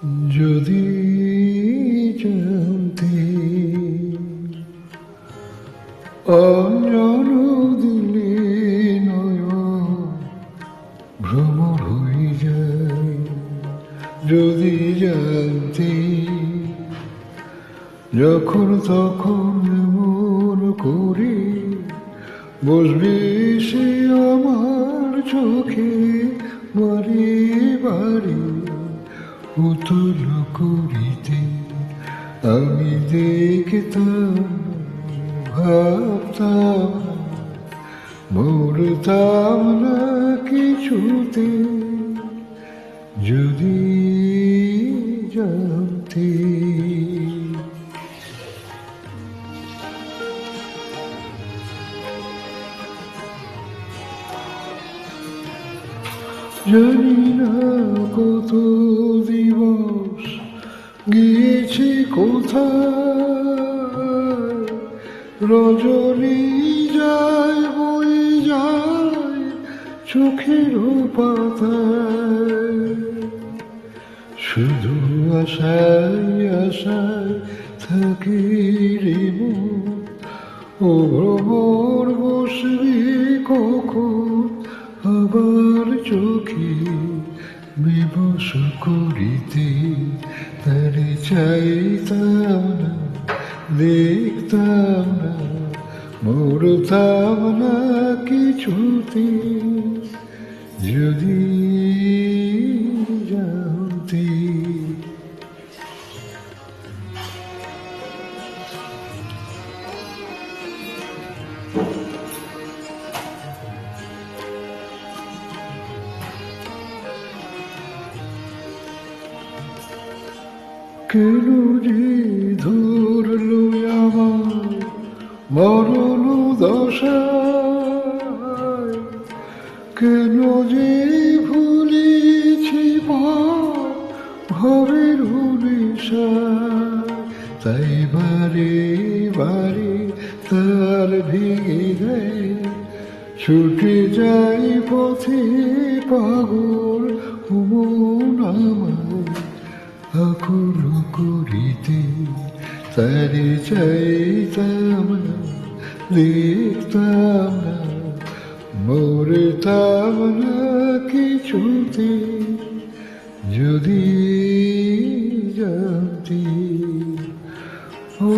যদি জানতে অঞ্জন দিলে নয়ন ভ্রমর হয়ে যায়। যদি জানতে যখন তখন এমন করে বসবে সে আমার চোখে বারে বারে উতল করিতে, আমি দেখতাম ভাবতাম মরতাম না কিছুতে। যদি জানতে জানি না কত দিবস গিয়েছি কোথায়, রজনী যায় বয়ে যায় চোখের পাতায়। শুধু আশায় আশায় থাকি রে মন, ও ভ্রমর বসবে কখন আবার চোখে বিবশ করিতে। তারে চাইতাম না, দেখতাম না, মরতাম না কিছুতে। যদি জানতে কেন যে ধরলো আমার মরণ দশায়, কেন যে ভুলেছি ভবের নেশায়। তাই বারে বারে তার ভেঙে দেয়, ছুটে যাই পথে পাগল মন আমায় আকুল করিতে। তারে চাইতাম না, দেখতাম না, মরতাম না কিছুতে। যদি জানতে ও